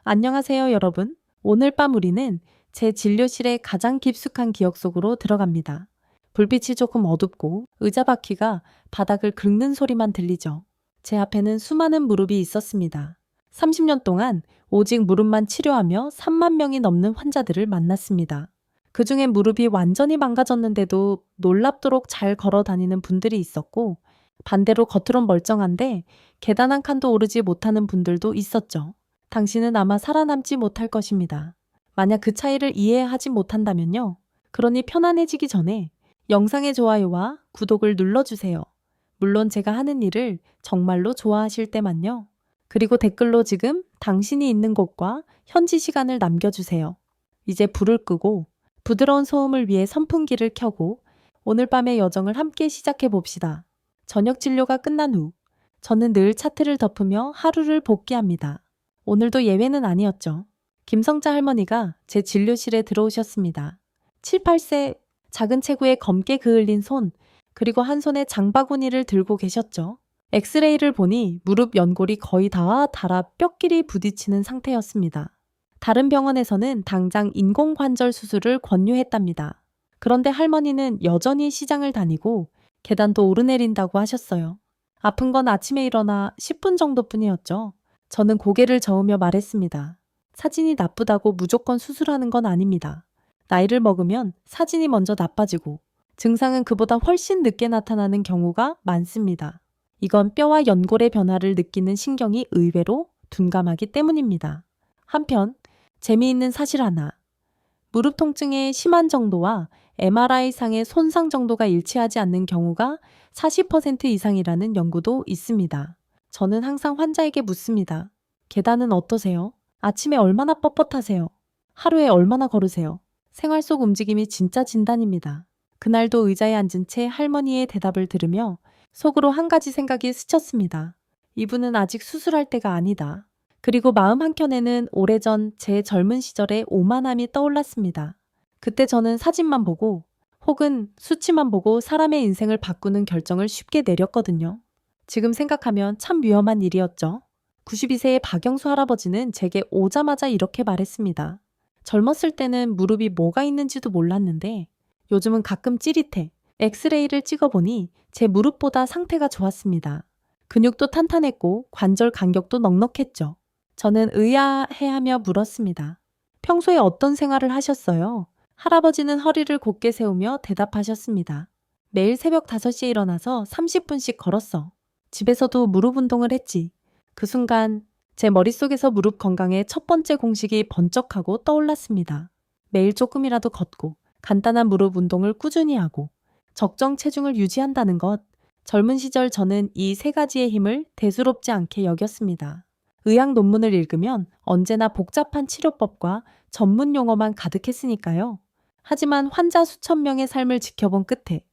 안녕하세요, 여러분. 오늘 밤 우리는 제 진료실의 가장 깊숙한 기억 속으로 들어갑니다. 불빛이 조금 어둡고 의자 바퀴가 바닥을 긁는 소리만 들리죠. 제 앞에는 수많은 무릎이 있었습니다. 30년 동안 오직 무릎만 치료하며 3만 명이 넘는 환자들을 만났습니다. 그 중에 무릎이 완전히 망가졌는데도 놀랍도록 잘 걸어 다니는 분들이 있었고, 반대로 겉으론 멀쩡한데 계단 한 칸도 오르지 못하는 분들도 있었죠. 당신은 아마 살아남지 못할 것입니다. 만약 그 차이를 이해하지 못한다면요. 그러니 편안해지기 전에 영상의 좋아요와 구독을 눌러주세요. 물론 제가 하는 일을 정말로 좋아하실 때만요. 그리고 댓글로 지금 당신이 있는 곳과 현지 시간을 남겨주세요. 이제 불을 끄고 부드러운 소음을 위해 선풍기를 켜고 오늘 밤의 여정을 함께 시작해 봅시다. 저녁 진료가 끝난 후 저는 늘 차트를 덮으며 하루를 복귀합니다. 오늘도 예외는 아니었죠. 김성자 할머니가 제 진료실에 들어오셨습니다. 7, 8세 작은 체구에 검게 그을린 손, 그리고 한 손에 장바구니를 들고 계셨죠. 엑스레이를 보니 무릎 연골이 거의 다 닳아 뼈끼리 부딪히는 상태였습니다. 다른 병원에서는 당장 인공관절 수술을 권유했답니다. 그런데 할머니는 여전히 시장을 다니고 계단도 오르내린다고 하셨어요. 아픈 건 아침에 일어나 10분 정도뿐이었죠. 저는 고개를 저으며 말했습니다. 사진이 나쁘다고 무조건 수술하는 건 아닙니다. 나이를 먹으면 사진이 먼저 나빠지고 증상은 그보다 훨씬 늦게 나타나는 경우가 많습니다. 이건 뼈와 연골의 변화를 느끼는 신경이 의외로 둔감하기 때문입니다. 한편 재미있는 사실 하나. 무릎 통증의 심한 정도와 MRI상의 손상 정도가 일치하지 않는 경우가 40% 이상이라는 연구도 있습니다. 저는 항상 환자에게 묻습니다. 계단은 어떠세요? 아침에 얼마나 뻣뻣하세요? 하루에 얼마나 걸으세요? 생활 속 움직임이 진짜 진단입니다. 그날도 의자에 앉은 채 할머니의 대답을 들으며 속으로 한 가지 생각이 스쳤습니다. 이분은 아직 수술할 때가 아니다. 그리고 마음 한켠에는 오래전 제 젊은 시절의 오만함이 떠올랐습니다. 그때 저는 사진만 보고 혹은 수치만 보고 사람의 인생을 바꾸는 결정을 쉽게 내렸거든요. 지금 생각하면 참 위험한 일이었죠. 92세의 박영수 할아버지는 제게 오자마자 이렇게 말했습니다. 젊었을 때는 무릎이 뭐가 있는지도 몰랐는데 요즘은 가끔 찌릿해. 엑스레이를 찍어보니 제 무릎보다 상태가 좋았습니다. 근육도 탄탄했고 관절 간격도 넉넉했죠. 저는 의아해하며 물었습니다. 평소에 어떤 생활을 하셨어요? 할아버지는 허리를 곧게 세우며 대답하셨습니다. 매일 새벽 5시에 일어나서 30분씩 걸었어. 집에서도 무릎 운동을 했지. 그 순간 제 머릿속에서 무릎 건강의 첫 번째 공식이 번쩍하고 떠올랐습니다. 매일 조금이라도 걷고 간단한 무릎 운동을 꾸준히 하고 적정 체중을 유지한다는 것. 젊은 시절 저는 이 세 가지의 힘을 대수롭지 않게 여겼습니다. 의학 논문을 읽으면 언제나 복잡한 치료법과 전문 용어만 가득했으니까요. 하지만 환자 수천 명의 삶을 지켜본 끝에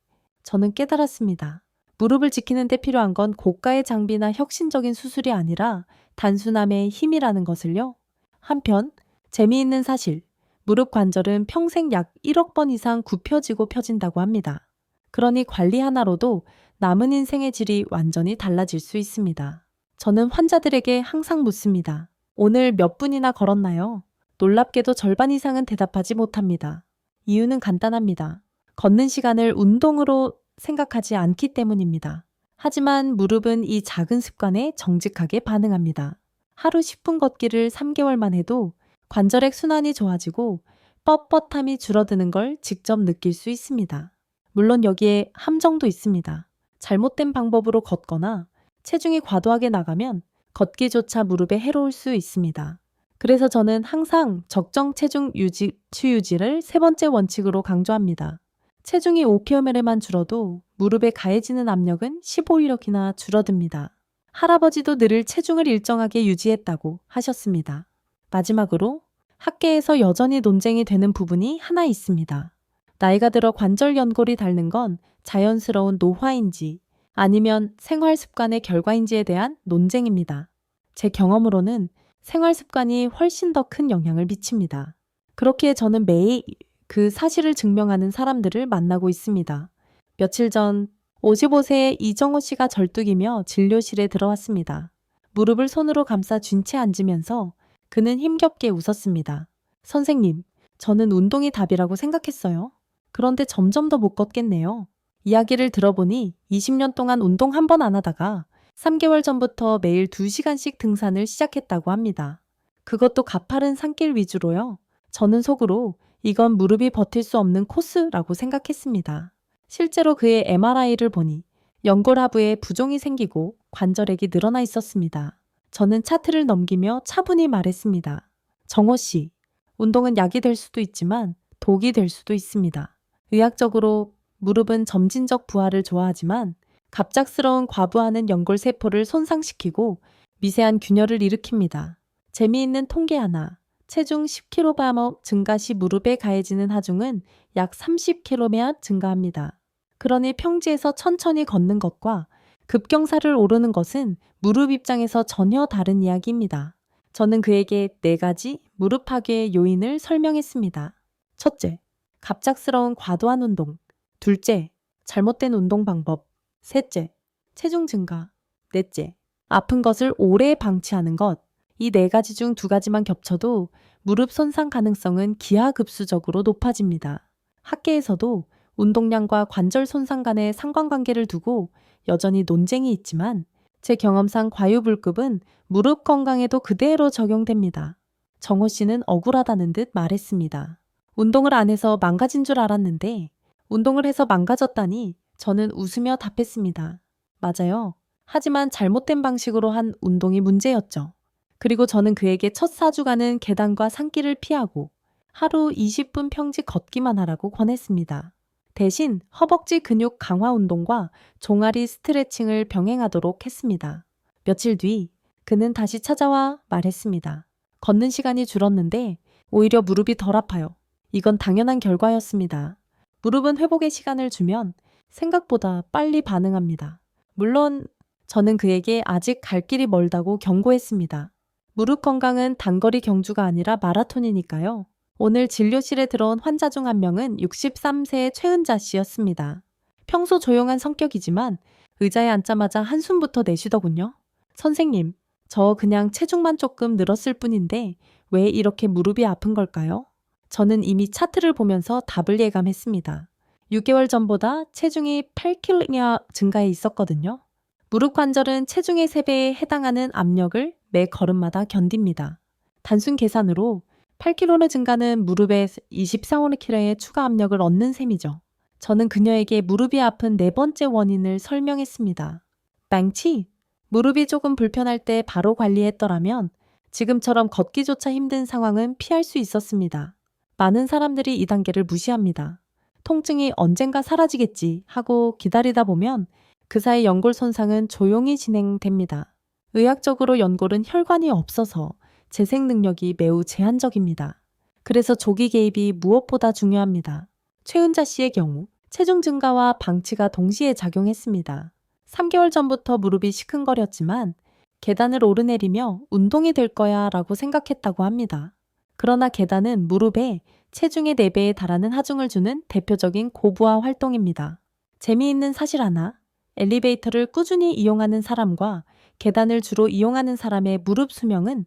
저는 깨달았습니다. 무릎을 지키는 데 필요한 건 고가의 장비나 혁신적인 수술이 아니라 단순함의 힘이라는 것을요. 한편 재미있는 사실, 무릎 관절은 평생 약 1억 번 이상 굽혀지고 펴진다고 합니다. 그러니 관리 하나로도 남은 인생의 질이 완전히 달라질 수 있습니다. 저는 환자들에게 항상 묻습니다. 오늘 몇 분이나 걸었나요? 놀랍게도 절반 이상은 대답하지 못합니다. 이유는 간단합니다. 걷는 시간을 운동으로 생각하지 않기 때문입니다. 하지만 무릎은 이 작은 습관에 정직하게 반응합니다. 하루 10분 걷기를 3개월만 해도 관절의 순환이 좋아지고 뻣뻣함이 줄어드는 걸 직접 느낄 수 있습니다. 물론 여기에 함정도 있습니다. 잘못된 방법으로 걷거나 체중이 과도하게 나가면 걷기조차 무릎에 해로울 수 있습니다. 그래서 저는 항상 적정 체중 유지를 세 번째 원칙으로 강조합니다. 체중이 5kg만 줄어도 무릎에 가해지는 압력은 15이력이나 줄어듭니다. 할아버지도 늘 체중을 일정하게 유지했다고 하셨습니다. 마지막으로 학계에서 여전히 논쟁이 되는 부분이 하나 있습니다. 나이가 들어 관절 연골이 닳는 건 자연스러운 노화인지 아니면 생활 습관의 결과인지에 대한 논쟁입니다. 제 경험으로는 생활 습관이 훨씬 더 큰 영향을 미칩니다. 그렇기에 저는 매일 그 사실을 증명하는 사람들을 만나고 있습니다. 며칠 전 55세의 이정호 씨가 절뚝이며 진료실에 들어왔습니다. 무릎을 손으로 감싸 쥔 채 앉으면서 그는 힘겹게 웃었습니다. 선생님, 저는 운동이 답이라고 생각했어요. 그런데 점점 더 못 걷겠네요. 이야기를 들어보니 20년 동안 운동 한 번 안 하다가 3개월 전부터 매일 2시간씩 등산을 시작했다고 합니다. 그것도 가파른 산길 위주로요. 저는 속으로 이건 무릎이 버틸 수 없는 코스라고 생각했습니다. 실제로 그의 MRI를 보니 연골 하부에 부종이 생기고 관절액이 늘어나 있었습니다. 저는 차트를 넘기며 차분히 말했습니다. 정호 씨, 운동은 약이 될 수도 있지만 독이 될 수도 있습니다. 의학적으로 무릎은 점진적 부하를 좋아하지만 갑작스러운 과부하는 연골 세포를 손상시키고 미세한 균열을 일으킵니다. 재미있는 통계 하나. 체중 10kg 증가 시 무릎에 가해지는 하중은 약 30kg 증가합니다. 그러니 평지에서 천천히 걷는 것과 급경사를 오르는 것은 무릎 입장에서 전혀 다른 이야기입니다. 저는 그에게 4가지 무릎 파괴의 요인을 설명했습니다. 첫째, 갑작스러운 과도한 운동. 둘째, 잘못된 운동 방법. 셋째, 체중 증가. 넷째, 아픈 것을 오래 방치하는 것. 이 4가지 중 2가지만 겹쳐도 무릎 손상 가능성은 기하급수적으로 높아집니다. 학계에서도 운동량과 관절 손상 간의 상관관계를 두고 여전히 논쟁이 있지만 제 경험상 과유불급은 무릎 건강에도 그대로 적용됩니다. 정호 씨는 억울하다는 듯 말했습니다. 운동을 안 해서 망가진 줄 알았는데 운동을 해서 망가졌다니 저는 웃으며 답했습니다. 맞아요. 하지만 잘못된 방식으로 한 운동이 문제였죠. 그리고 저는 그에게 첫 4주간은 계단과 산길을 피하고 하루 20분 평지 걷기만 하라고 권했습니다. 대신 허벅지 근육 강화 운동과 종아리 스트레칭을 병행하도록 했습니다. 며칠 뒤 그는 다시 찾아와 말했습니다. 걷는 시간이 줄었는데 오히려 무릎이 덜 아파요. 이건 당연한 결과였습니다. 무릎은 회복의 시간을 주면 생각보다 빨리 반응합니다. 물론 저는 그에게 아직 갈 길이 멀다고 경고했습니다. 무릎 건강은 단거리 경주가 아니라 마라톤이니까요. 오늘 진료실에 들어온 환자 중 한 명은 63세의 최은자 씨였습니다. 평소 조용한 성격이지만 의자에 앉자마자 한숨부터 내쉬더군요. 선생님, 저 그냥 체중만 조금 늘었을 뿐인데 왜 이렇게 무릎이 아픈 걸까요? 저는 이미 차트를 보면서 답을 예감했습니다. 6개월 전보다 체중이 8kg 증가해 있었거든요. 무릎 관절은 체중의 3배에 해당하는 압력을 매 걸음마다 견딥니다. 단순 계산으로 8kg 증가는 무릎에 24kg의 추가 압력을 얻는 셈이죠. 저는 그녀에게 무릎이 아픈 4번째 원인을 설명했습니다. 뺑치, 무릎이 조금 불편할 때 바로 관리했더라면 지금처럼 걷기조차 힘든 상황은 피할 수 있었습니다. 많은 사람들이 이 단계를 무시합니다. 통증이 언젠가 사라지겠지 하고 기다리다 보면 그 사이 연골 손상은 조용히 진행됩니다. 의학적으로 연골은 혈관이 없어서 재생 능력이 매우 제한적입니다. 그래서 조기 개입이 무엇보다 중요합니다. 최은자 씨의 경우 체중 증가와 방치가 동시에 작용했습니다. 3개월 전부터 무릎이 시큰거렸지만 계단을 오르내리며 운동이 될 거야 라고 생각했다고 합니다. 그러나 계단은 무릎에 체중의 4배에 달하는 하중을 주는 대표적인 고부하 활동입니다. 재미있는 사실 하나, 엘리베이터를 꾸준히 이용하는 사람과 계단을 주로 이용하는 사람의 무릎 수명은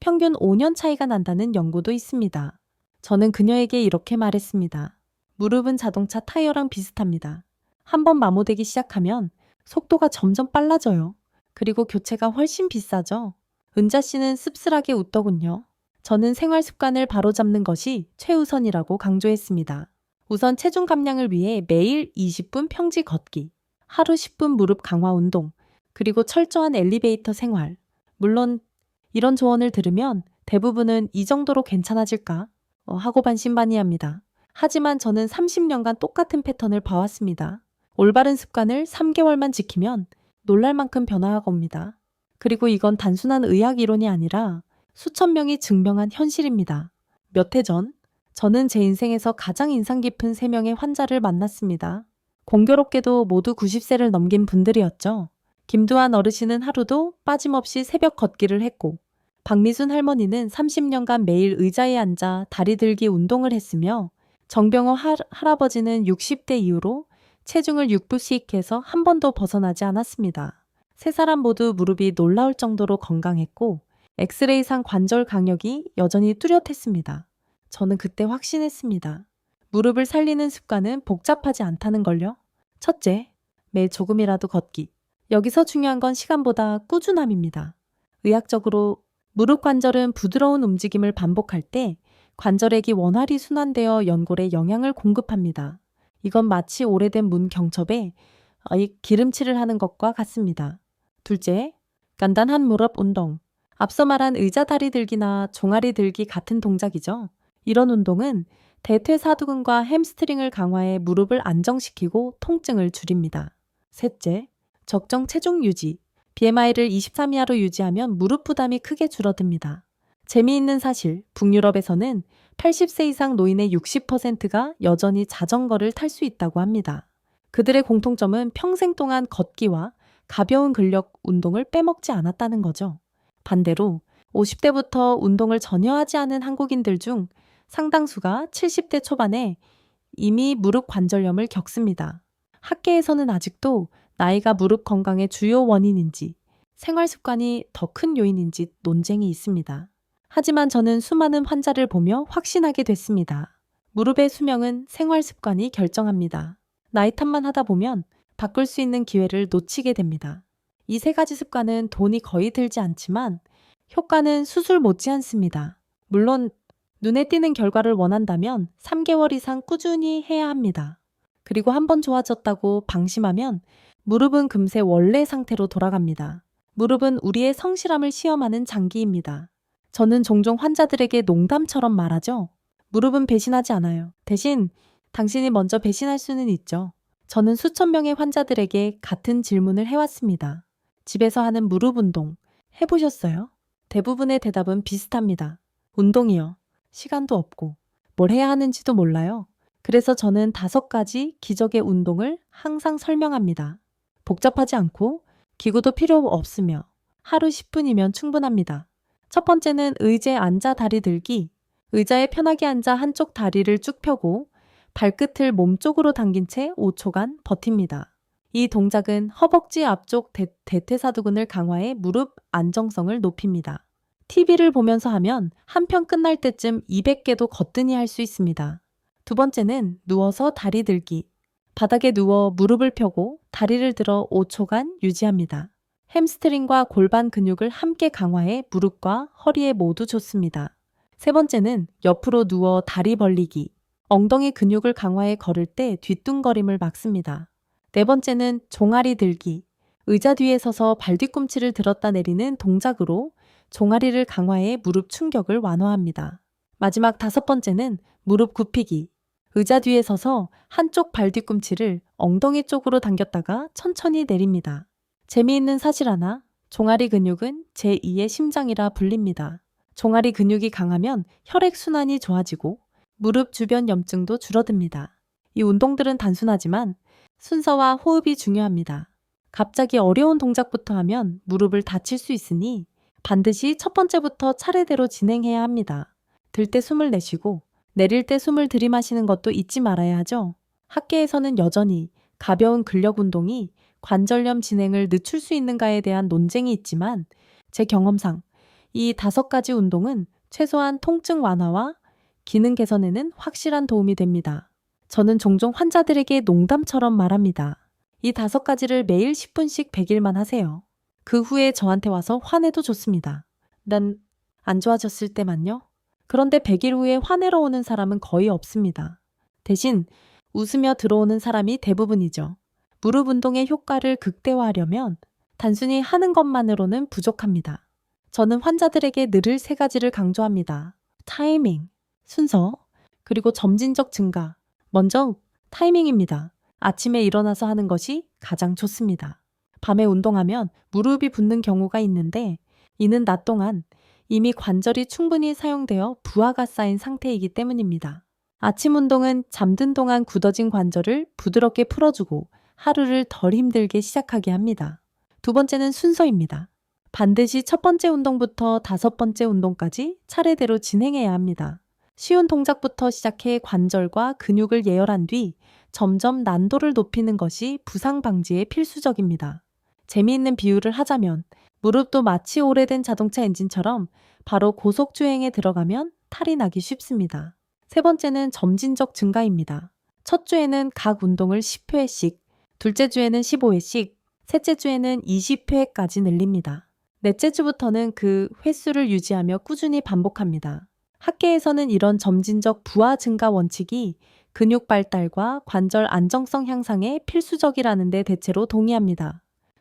평균 5년 차이가 난다는 연구도 있습니다. 저는 그녀에게 이렇게 말했습니다. 무릎은 자동차 타이어랑 비슷합니다. 한번 마모되기 시작하면 속도가 점점 빨라져요. 그리고 교체가 훨씬 비싸죠. 은자 씨는 씁쓸하게 웃더군요. 저는 생활 습관을 바로잡는 것이 최우선이라고 강조했습니다. 우선 체중 감량을 위해 매일 20분 평지 걷기, 하루 10분 무릎 강화 운동, 그리고 철저한 엘리베이터 생활. 물론 이런 조언을 들으면 대부분은 이 정도로 괜찮아질까? 하고 반신반의합니다. 하지만 저는 30년간 똑같은 패턴을 봐왔습니다. 올바른 습관을 3개월만 지키면 놀랄 만큼 변화가 옵니다. 그리고 이건 단순한 의학 이론이 아니라 수천 명이 증명한 현실입니다. 몇 해 전, 저는 제 인생에서 가장 인상 깊은 3명의 환자를 만났습니다. 공교롭게도 모두 90세를 넘긴 분들이었죠. 김두한 어르신은 하루도 빠짐없이 새벽 걷기를 했고, 박미순 할머니는 30년간 매일 의자에 앉아 다리 들기 운동을 했으며, 정병호 할아버지는 60대 이후로 체중을 6부씩 해서 한 번도 벗어나지 않았습니다. 3사람 모두 무릎이 놀라울 정도로 건강했고 엑스레이상 관절 강력이 여전히 뚜렷했습니다. 저는 그때 확신했습니다. 무릎을 살리는 습관은 복잡하지 않다는 걸요. 첫째, 매일 조금이라도 걷기. 여기서 중요한 건 시간보다 꾸준함입니다. 의학적으로 무릎 관절은 부드러운 움직임을 반복할 때 관절액이 원활히 순환되어 연골에 영양을 공급합니다. 이건 마치 오래된 문 경첩에 기름칠을 하는 것과 같습니다. 둘째, 간단한 무릎 운동. 앞서 말한 의자 다리 들기나 종아리 들기 같은 동작이죠. 이런 운동은 대퇴사두근과 햄스트링을 강화해 무릎을 안정시키고 통증을 줄입니다. 셋째, 적정 체중 유지. BMI를 23 이하로 유지하면 무릎 부담이 크게 줄어듭니다. 재미있는 사실, 북유럽에서는 80세 이상 노인의 60%가 여전히 자전거를 탈 수 있다고 합니다. 그들의 공통점은 평생 동안 걷기와 가벼운 근력 운동을 빼먹지 않았다는 거죠. 반대로 50대부터 운동을 전혀 하지 않은 한국인들 중 상당수가 70대 초반에 이미 무릎 관절염을 겪습니다. 학계에서는 아직도 나이가 무릎 건강의 주요 원인인지 생활 습관이 더 큰 요인인지 논쟁이 있습니다. 하지만 저는 수많은 환자를 보며 확신하게 됐습니다. 무릎의 수명은 생활 습관이 결정합니다. 나이 탓만 하다 보면 바꿀 수 있는 기회를 놓치게 됩니다. 이 세 가지 습관은 돈이 거의 들지 않지만 효과는 수술 못지않습니다. 물론 눈에 띄는 결과를 원한다면 3개월 이상 꾸준히 해야 합니다. 그리고 한번 좋아졌다고 방심하면 무릎은 금세 원래 상태로 돌아갑니다. 무릎은 우리의 성실함을 시험하는 장기입니다. 저는 종종 환자들에게 농담처럼 말하죠. 무릎은 배신하지 않아요. 대신 당신이 먼저 배신할 수는 있죠. 저는 수천 명의 환자들에게 같은 질문을 해왔습니다. 집에서 하는 무릎 운동 해보셨어요? 대부분의 대답은 비슷합니다. 운동이요. 시간도 없고 뭘 해야 하는지도 몰라요. 그래서 저는 5가지 기적의 운동을 항상 설명합니다. 복잡하지 않고 기구도 필요 없으며 하루 10분이면 충분합니다. 첫 번째는 의자에 앉아 다리 들기. 의자에 편하게 앉아 한쪽 다리를 쭉 펴고 발끝을 몸쪽으로 당긴 채 5초간 버팁니다. 이 동작은 허벅지 앞쪽 대퇴사두근을 강화해 무릎 안정성을 높입니다. TV를 보면서 하면 한 편 끝날 때쯤 200개도 거뜬히 할 수 있습니다. 두 번째는 누워서 다리 들기. 바닥에 누워 무릎을 펴고 다리를 들어 5초간 유지합니다. 햄스트링과 골반 근육을 함께 강화해 무릎과 허리에 모두 좋습니다. 세 번째는 옆으로 누워 다리 벌리기. 엉덩이 근육을 강화해 걸을 때 뒤뚱거림을 막습니다. 네 번째는 종아리 들기. 의자 뒤에 서서 발 뒤꿈치를 들었다 내리는 동작으로 종아리를 강화해 무릎 충격을 완화합니다. 마지막 5번째는 무릎 굽히기. 의자 뒤에 서서 한쪽 발 뒤꿈치를 엉덩이 쪽으로 당겼다가 천천히 내립니다. 재미있는 사실 하나, 종아리 근육은 제2의 심장이라 불립니다. 종아리 근육이 강하면 혈액순환이 좋아지고 무릎 주변 염증도 줄어듭니다. 이 운동들은 단순하지만 순서와 호흡이 중요합니다. 갑자기 어려운 동작부터 하면 무릎을 다칠 수 있으니 반드시 첫 번째부터 차례대로 진행해야 합니다. 들 때 숨을 내쉬고 내릴 때 숨을 들이마시는 것도 잊지 말아야 하죠. 학계에서는 여전히 가벼운 근력 운동이 관절염 진행을 늦출 수 있는가에 대한 논쟁이 있지만 제 경험상 이 5가지 운동은 최소한 통증 완화와 기능 개선에는 확실한 도움이 됩니다. 저는 종종 환자들에게 농담처럼 말합니다. 이 5가지를 매일 10분씩 100일만 하세요. 그 후에 저한테 와서 화내도 좋습니다. 난 안 좋아졌을 때만요. 그런데 100일 후에 화내러 오는 사람은 거의 없습니다. 대신 웃으며 들어오는 사람이 대부분이죠. 무릎 운동의 효과를 극대화하려면 단순히 하는 것만으로는 부족합니다. 저는 환자들에게 늘 3가지를 강조합니다. 타이밍, 순서, 그리고 점진적 증가. 먼저 타이밍입니다. 아침에 일어나서 하는 것이 가장 좋습니다. 밤에 운동하면 무릎이 붓는 경우가 있는데 이는 낮 동안 이미 관절이 충분히 사용되어 부하가 쌓인 상태이기 때문입니다. 아침 운동은 잠든 동안 굳어진 관절을 부드럽게 풀어주고 하루를 덜 힘들게 시작하게 합니다. 두 번째는 순서입니다. 반드시 첫 번째 운동부터 5번째 운동까지 차례대로 진행해야 합니다. 쉬운 동작부터 시작해 관절과 근육을 예열한 뒤 점점 난도를 높이는 것이 부상 방지에 필수적입니다. 재미있는 비유를 하자면 무릎도 마치 오래된 자동차 엔진처럼 바로 고속주행에 들어가면 탈이 나기 쉽습니다. 세 번째는 점진적 증가입니다. 첫 주에는 각 운동을 10회씩, 둘째 주에는 15회씩, 셋째 주에는 20회까지 늘립니다. 넷째 주부터는 그 횟수를 유지하며 꾸준히 반복합니다. 학계에서는 이런 점진적 부하 증가 원칙이 근육 발달과 관절 안정성 향상에 필수적이라는 데 대체로 동의합니다.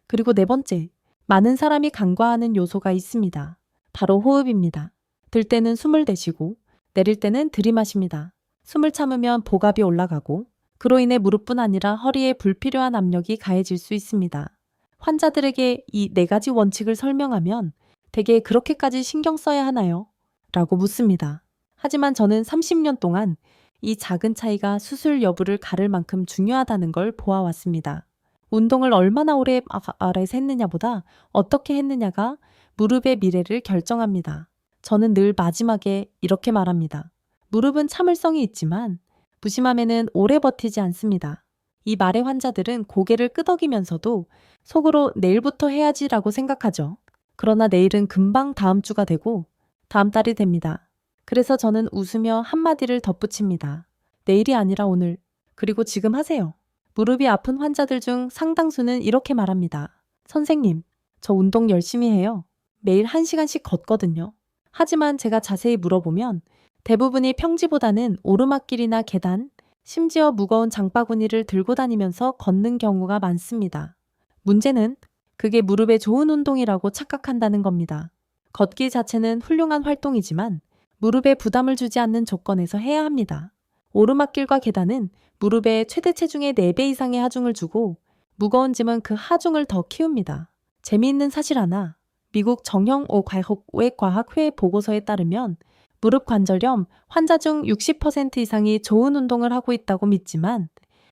그리고 네 번째, 많은 사람이 간과하는 요소가 있습니다. 바로 호흡입니다. 들 때는 숨을 내쉬고 내릴 때는 들이마십니다. 숨을 참으면 복압이 올라가고 그로 인해 무릎뿐 아니라 허리에 불필요한 압력이 가해질 수 있습니다. 환자들에게 이 네 가지 원칙을 설명하면 대개 그렇게까지 신경 써야 하나요? 라고 묻습니다. 하지만 저는 30년 동안 이 작은 차이가 수술 여부를 가를 만큼 중요하다는 걸 보아왔습니다. 운동을 얼마나 오래 아래서 했느냐보다 어떻게 했느냐가 무릎의 미래를 결정합니다. 저는 늘 마지막에 이렇게 말합니다. 무릎은 참을성이 있지만 무심함에는 오래 버티지 않습니다. 이 말의 환자들은 고개를 끄덕이면서도 속으로 내일부터 해야지라고 생각하죠. 그러나 내일은 금방 다음 주가 되고 다음 달이 됩니다. 그래서 저는 웃으며 한마디를 덧붙입니다. 내일이 아니라 오늘, 그리고 지금 하세요. 무릎이 아픈 환자들 중 상당수는 이렇게 말합니다. 선생님, 저 운동 열심히 해요. 매일 1시간씩 걷거든요. 하지만 제가 자세히 물어보면 대부분이 평지보다는 오르막길이나 계단, 심지어 무거운 장바구니를 들고 다니면서 걷는 경우가 많습니다. 문제는 그게 무릎에 좋은 운동이라고 착각한다는 겁니다. 걷기 자체는 훌륭한 활동이지만 무릎에 부담을 주지 않는 조건에서 해야 합니다. 오르막길과 계단은 무릎에 최대 체중의 4배 이상의 하중을 주고 무거운 짐은 그 하중을 더 키웁니다. 재미있는 사실 하나, 미국 정형외 과학회 보고서에 따르면 무릎 관절염 환자 중 60% 이상이 좋은 운동을 하고 있다고 믿지만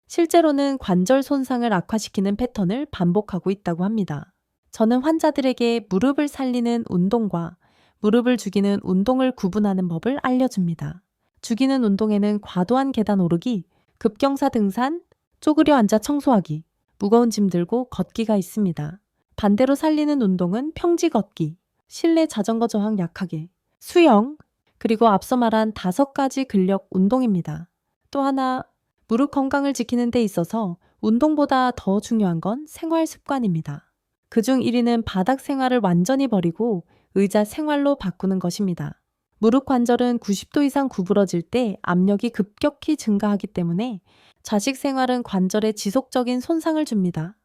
실제로는 관절 손상을 악화시키는 패턴을 반복하고 있다고 합니다. 저는 환자들에게 무릎을 살리는 운동과 무릎을 죽이는 운동을 구분하는 법을 알려줍니다. 죽이는 운동에는 과도한 계단 오르기, 급경사 등산, 쪼그려 앉아 청소하기, 무거운 짐 들고 걷기가 있습니다. 반대로 살리는 운동은 평지 걷기, 실내 자전거 저항 약하게, 수영, 그리고 앞서 말한 5가지 근력 운동입니다. 또 하나, 무릎 건강을 지키는 데 있어서 운동보다 더 중요한 건 생활 습관입니다. 그중 1위는 바닥 생활을 완전히 버리고 의자 생활로 바꾸는 것입니다. 무릎 관절은 90도 이상 구부러질 때 압력이 급격히 증가하기 때문에 좌식 생활은 관절에 지속적인 손상을 줍니다.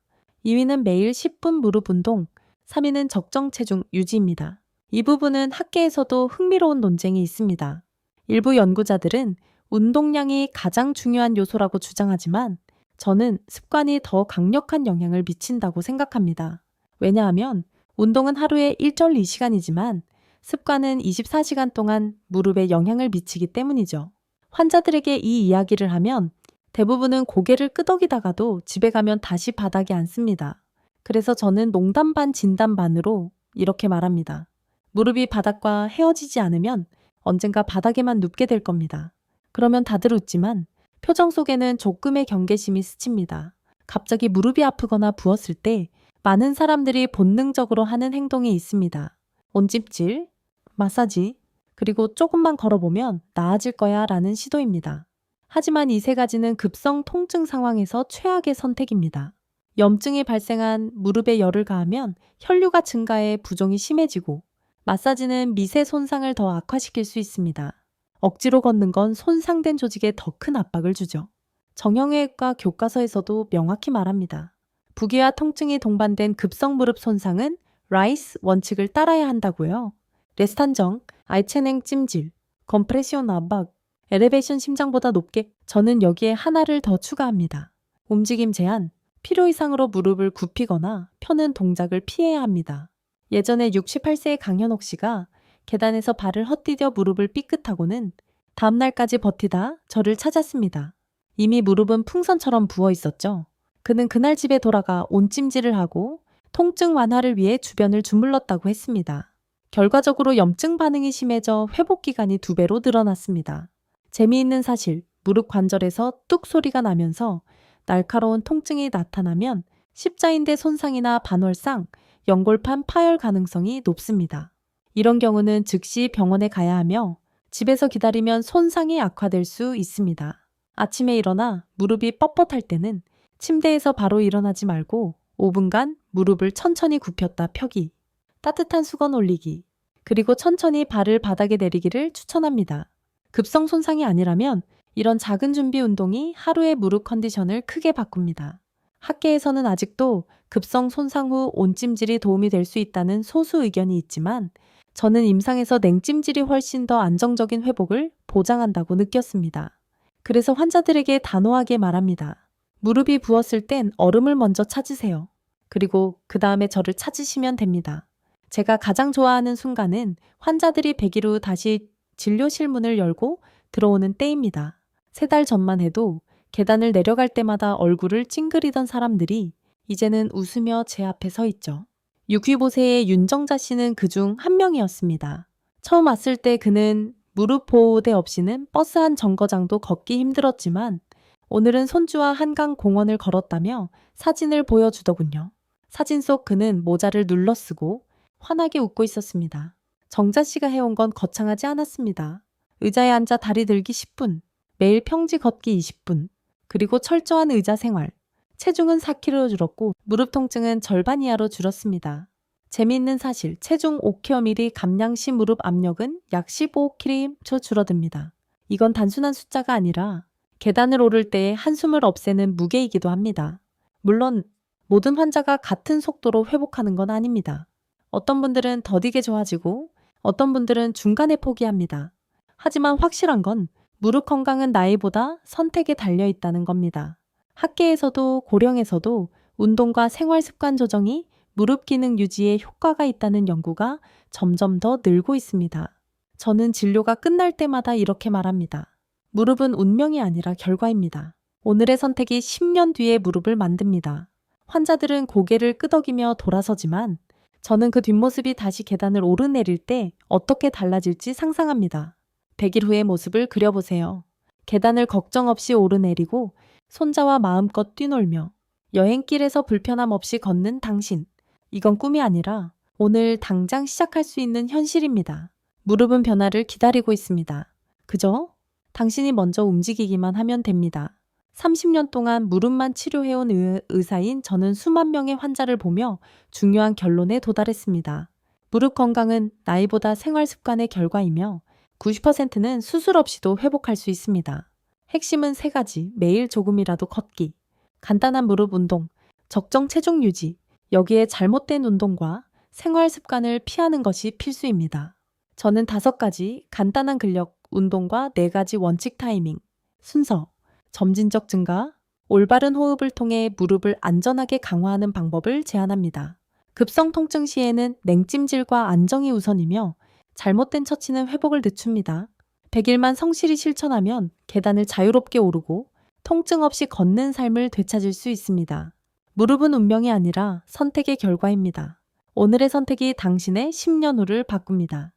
2위는 매일 10분 무릎 운동, 3위는 적정 체중 유지입니다. 이 부분은 학계에서도 흥미로운 논쟁이 있습니다. 일부 연구자들은 운동량이 가장 중요한 요소라고 주장하지만 저는 습관이 더 강력한 영향을 미친다고 생각합니다. 왜냐하면 운동은 하루에 1.2시간이지만 습관은 24시간 동안 무릎에 영향을 미치기 때문이죠. 환자들에게 이 이야기를 하면 대부분은 고개를 끄덕이다가도 집에 가면 다시 바닥에 앉습니다. 그래서 저는 농담 반 진담 반으로 이렇게 말합니다. 무릎이 바닥과 헤어지지 않으면 언젠가 바닥에만 눕게 될 겁니다. 그러면 다들 웃지만 표정 속에는 조금의 경계심이 스칩니다. 갑자기 무릎이 아프거나 부었을 때 많은 사람들이 본능적으로 하는 행동이 있습니다. 온찜질, 마사지, 그리고 조금만 걸어보면 나아질 거야 라는 시도입니다. 하지만 이 3가지는 급성 통증 상황에서 최악의 선택입니다. 염증이 발생한 무릎에 열을 가하면 혈류가 증가해 부종이 심해지고 마사지는 미세 손상을 더 악화시킬 수 있습니다. 억지로 걷는 건 손상된 조직에 더 큰 압박을 주죠. 정형외과 교과서에서도 명확히 말합니다. 부기와 통증이 동반된 급성 무릎 손상은 라이스 원칙을 따라야 한다고요. 레스탄정, 아이체냉 찜질, 컴프레시온 압박, 엘리베이션 심장보다 높게 저는 여기에 하나를 더 추가합니다. 움직임 제한, 필요 이상으로 무릎을 굽히거나 펴는 동작을 피해야 합니다. 예전에 68세의 강현옥 씨가 계단에서 발을 헛디뎌 무릎을 삐끗하고는 다음날까지 버티다 저를 찾았습니다. 이미 무릎은 풍선처럼 부어 있었죠. 그는 그날 집에 돌아가 온찜질을 하고 통증 완화를 위해 주변을 주물렀다고 했습니다. 결과적으로 염증 반응이 심해져 회복 기간이 2배로 늘어났습니다. 재미있는 사실, 무릎 관절에서 뚝 소리가 나면서 날카로운 통증이 나타나면 십자인대 손상이나 반월상, 연골판 파열 가능성이 높습니다. 이런 경우는 즉시 병원에 가야 하며 집에서 기다리면 손상이 악화될 수 있습니다. 아침에 일어나 무릎이 뻣뻣할 때는 침대에서 바로 일어나지 말고 5분간 무릎을 천천히 굽혔다 펴기, 따뜻한 수건 올리기, 그리고 천천히 발을 바닥에 내리기를 추천합니다. 급성 손상이 아니라면 이런 작은 준비 운동이 하루의 무릎 컨디션을 크게 바꿉니다. 학계에서는 아직도 급성 손상 후 온찜질이 도움이 될 수 있다는 소수 의견이 있지만 저는 임상에서 냉찜질이 훨씬 더 안정적인 회복을 보장한다고 느꼈습니다. 그래서 환자들에게 단호하게 말합니다. 무릎이 부었을 땐 얼음을 먼저 찾으세요. 그리고 그 다음에 저를 찾으시면 됩니다. 제가 가장 좋아하는 순간은 환자들이 100일 후 다시 진료실 문을 열고 들어오는 때입니다. 3달 전만 해도 계단을 내려갈 때마다 얼굴을 찡그리던 사람들이 이제는 웃으며 제 앞에 서 있죠. 6휘보세의 윤정자 씨는 그중 한 명이었습니다. 처음 왔을 때 그는 무릎 보호대 없이는 버스 한 정거장도 걷기 힘들었지만 오늘은 손주와 한강 공원을 걸었다며 사진을 보여주더군요. 사진 속 그는 모자를 눌러 쓰고 환하게 웃고 있었습니다. 정자 씨가 해온 건 거창하지 않았습니다. 의자에 앉아 다리 들기 10분, 매일 평지 걷기 20분, 그리고 철저한 의자 생활. 체중은 4kg 줄었고 무릎 통증은 절반 이하로 줄었습니다. 재미있는 사실, 체중 5kg 감량 시 무릎 압력은 약 15km 줄어듭니다. 이건 단순한 숫자가 아니라 계단을 오를 때의 한숨을 없애는 무게이기도 합니다. 물론 모든 환자가 같은 속도로 회복하는 건 아닙니다. 어떤 분들은 더디게 좋아지고 어떤 분들은 중간에 포기합니다. 하지만 확실한 건 무릎 건강은 나이보다 선택에 달려 있다는 겁니다. 학계에서도 고령에서도 운동과 생활 습관 조정이 무릎 기능 유지에 효과가 있다는 연구가 점점 더 늘고 있습니다. 저는 진료가 끝날 때마다 이렇게 말합니다. 무릎은 운명이 아니라 결과입니다. 오늘의 선택이 10년 뒤의 무릎을 만듭니다. 환자들은 고개를 끄덕이며 돌아서지만 저는 그 뒷모습이 다시 계단을 오르내릴 때 어떻게 달라질지 상상합니다. 100일 후의 모습을 그려보세요. 계단을 걱정 없이 오르내리고 손자와 마음껏 뛰놀며 여행길에서 불편함 없이 걷는 당신. 이건 꿈이 아니라 오늘 당장 시작할 수 있는 현실입니다. 무릎은 변화를 기다리고 있습니다. 그저 당신이 먼저 움직이기만 하면 됩니다. 30년 동안 무릎만 치료해온 의사인 저는 수만 명의 환자를 보며 중요한 결론에 도달했습니다. 무릎 건강은 나이보다 생활 습관의 결과이며 90%는 수술 없이도 회복할 수 있습니다. 핵심은 3가지, 매일 조금이라도 걷기, 간단한 무릎 운동, 적정 체중 유지, 여기에 잘못된 운동과 생활 습관을 피하는 것이 필수입니다. 저는 5가지 간단한 근력 운동과 4가지 원칙 타이밍, 순서, 점진적 증가, 올바른 호흡을 통해 무릎을 안전하게 강화하는 방법을 제안합니다. 급성 통증 시에는 냉찜질과 안정이 우선이며 잘못된 처치는 회복을 늦춥니다. 100일만 성실히 실천하면 계단을 자유롭게 오르고 통증 없이 걷는 삶을 되찾을 수 있습니다. 무릎은 운명이 아니라 선택의 결과입니다. 오늘의 선택이 당신의 10년 후를 바꿉니다.